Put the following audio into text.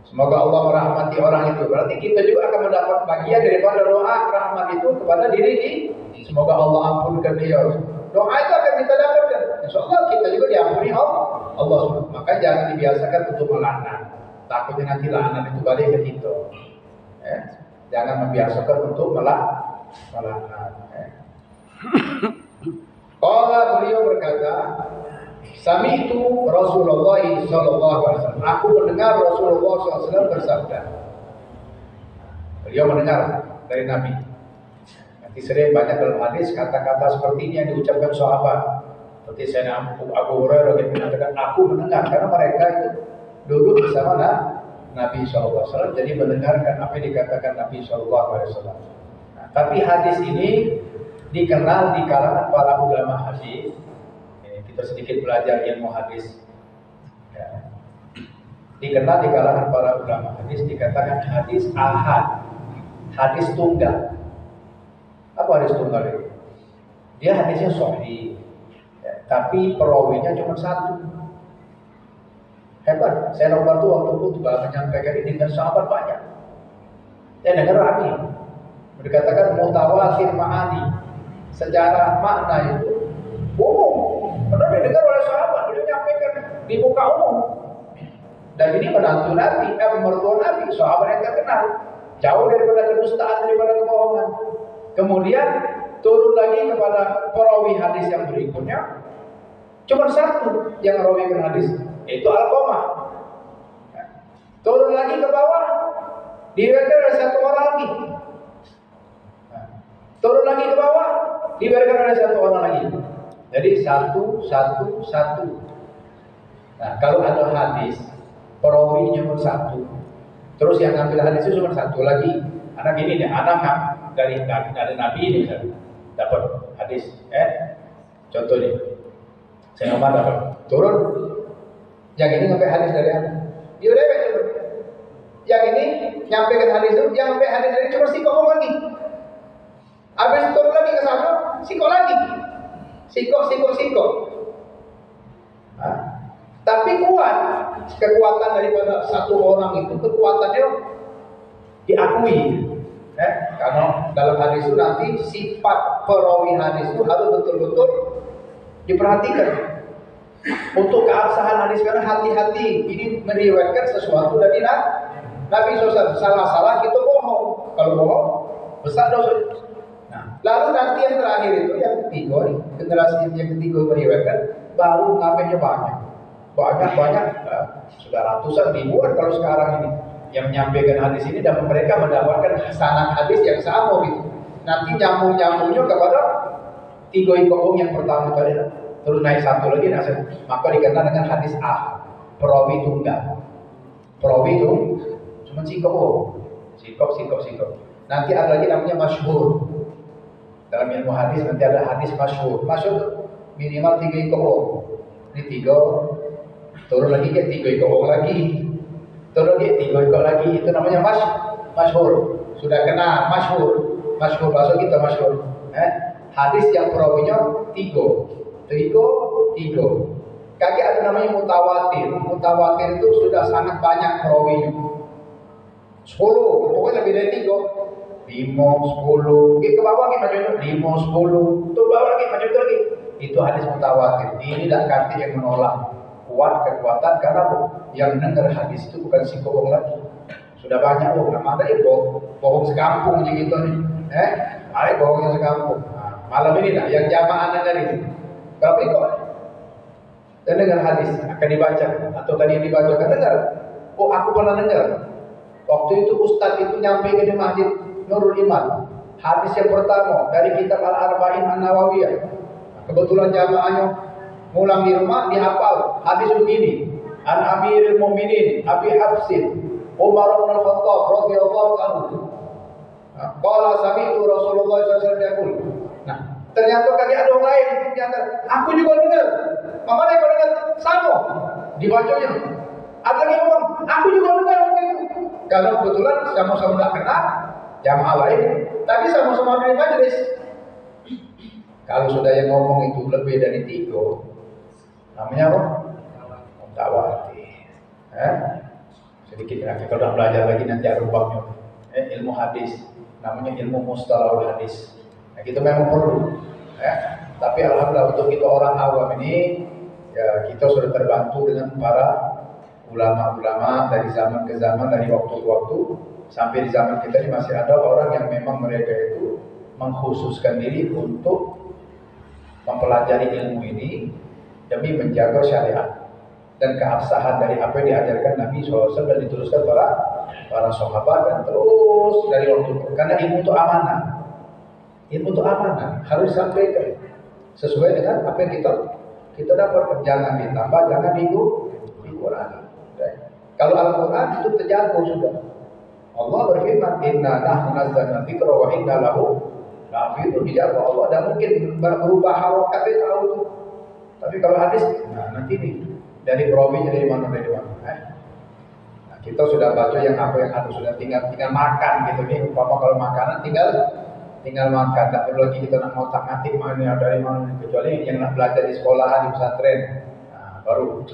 Semoga Allah merahmati orang itu. Berarti kita juga akan mendapat bagian daripada doa rahmat itu kepada diri kita. Semoga Allah ampunkan dia. Doa itu akan kita dapatkan. Insya Allah kita juga diampuni Allah. Maka jangan dibiasakan untuk melaknat. Takutnya nanti laknat itu balik ke kita. Jangan membiasakan untuk melaknat. Kalau beliau berkata, Sami'tu Rasulullah sallallahu alaihi wasallam. Aku mendengar Rasulullah sallallahu alaihi wasallam bersabda. Beliau mendengar dari Nabi. Nanti sering banyak dalam hadis kata-kata seperti ini yang diucapkan sahabat. Seperti Sayyidina Abu Hurairah yang mengatakan, aku mendengar, karena mereka itu duduk bersama Nabi sallallahu alaihi wasallam, jadi mendengarkan apa yang dikatakan Nabi sallallahu alaihi wasallam. Nah, tapi hadis ini dikenal di kalangan para ulama hadis. Kita sedikit belajar ilmu hadis. Dikenal di kalangan para ulama hadis, dikatakan hadis ahad, hadis tunggal. Apa hadis tunggal itu? Dia hadisnya sahih, tapi perawinya cuma satu. Hebat. Saya Umar tuh waktu khutbah menyampaikan ini dengan sahabat banyak. Saya dengar rame. Dikatakan mutawatir ma'ani. Secara makna itu umum. Karena didengar oleh sahabat, dia menyampaikan di muka umum. Dan ini menantu Nabi, mertua Nabi, sahabat yang terkenal. Jauh daripada kedustaan, daripada kebohongan. Kemudian turun lagi kepada perawi hadis yang berikutnya. Cuma satu yang merawikan hadis, yaitu Alqamah. Turun lagi ke bawah, diriwayatkan oleh satu orang lagi. Turun lagi ke bawah, diriwayatkan oleh satu orang lagi. Jadi satu. Nah, kalau ada hadis perawinya cuma satu, terus yang ngambil hadis itu cuma satu lagi. Anak ini nih, anak dari Nabi ini dapat hadis. Contoh nih, saya Umar dapat turun, yang ini ngambil hadis dari anak. Dia udah turun. Yang ini nyampaikan hadis itu, yang ngambil hadis dari cuma sikok lagi. Habis turun lagi ke sana, sikok lagi. Sikok. Nah, tapi kuat kekuatan daripada satu orang itu, kekuatannya diakui. Karena dalam hadis itu nanti sifat perawi hadis itu harus betul-betul diperhatikan. Untuk keabsahan hadis, karena hati-hati ini meriwayatkan sesuatu dari Nabi SAW. Salah-salah kita bohong. Kalau bohong besar dosa. Lalu nanti yang terakhir itu yang ketiga, generasi yang ketiga meriwayatkan, baru ngambilnya banyak, sudah ratusan ribuan kalau sekarang ini yang menyampaikan hadis ini, dan mereka mendapatkan sanad hadis yang sama gitu. Nanti nyambungnya kepada tiga ikon yang pertama tadi, terus naik satu lagi, maka dikenal dengan hadis perawi tunggal. Perawi itu cuma sikop. Nanti ada lagi namanya masyhur. Dalam ilmu hadis nanti ada hadis masyhur. Masyhur minimal 3 ikon. Ini 3, turun lagi ke 3 ikon lagi. Turun lagi 3 ikon lagi. Itu namanya masyhur. Sudah kenal masyhur. Bahasa kita masyhur. Hadis yang perawinya 3. Kaki ada namanya mutawatir. Mutawatir itu sudah sangat banyak perawinya. 10, pokoknya lebih dari 3. 5, 10, ke bawah lagi macam itu, 5, 10, ke bawah lagi macam itu lagi. Itu hadis mutawatir. Ini dah kata yang menolak kuat kekuatan, karena yang dengar hadis itu bukan si bohong lagi. Sudah banyak ada ya bohong sekampung gitu nih. Ada bohongnya sekampung. Nah, malam ini dah yang jamaah dengar itu. Berapa ikut? Dan dengar hadis akan dibaca atau tadi yang dibacakan dengar. Oh, aku pernah dengar. Waktu itu Ustadz itu nyampe ke masjid Nurul Iman, hadis yang pertama dari kitab Al-Arba'in An-Nawawiyah. Kebetulan jamaahnya ngulang di rumah, dihafal hadis begini. An Amirul Mukminin Abi Hafsin Umar bin Al-Khattab radhiyallahu anhu. Qala sami'tu Rasulullah sallallahu alaihi wasallam. Nah, ternyata kaki ada orang lain ternyata. Aku juga dengar. Mana yang dengar? Sama dibacanya. Ada lagi ngomong, aku juga dengar waktu itu. Kalau kebetulan sama-sama tidak kenal jamaah lain, tapi sama-sama di majelis. Kalau sudah yang ngomong itu lebih dari 3, namanya apa? Mutawatir. sedikit ya. Kita udah belajar lagi nanti ada babnya. Ilmu hadis, namanya ilmu mustalahul hadis. Nah, kita memang perlu. Tapi alhamdulillah untuk kita orang awam ini, ya kita sudah terbantu dengan para ulama-ulama dari zaman ke zaman, dari waktu ke waktu, sampai di zaman kita ini masih ada orang yang memang mereka itu mengkhususkan diri untuk mempelajari ilmu ini demi menjaga syariat dan keabsahan dari apa yang diajarkan Nabi SAW dan dituliskan para sahabat, dan terus dari waktu itu. Karena ilmu itu amanah, ilmu itu amanah, harus disampaikan sesuai dengan apa yang kita dapat. Jangan ditambah, jangan dikurangi. Kalau Al-Quran itu terjangkau sudah. Allah berfirman, Inna nahnu nazzalna dzikra wa inna lahu lahafidhun. Dijaga Allah, dan mungkin berubah harokat itu tahu itu. Tapi kalau hadis, nah nanti nih dari perawinya dari mana. Nah, kita sudah baca yang apa yang harus, sudah tinggal makan gitu nih. Umpama kalau makanan tinggal makan, tidak perlu lagi kita nak ngotak ngatik mana dari mana, kecuali yang nak belajar di sekolahan, di pesantren, nah, baru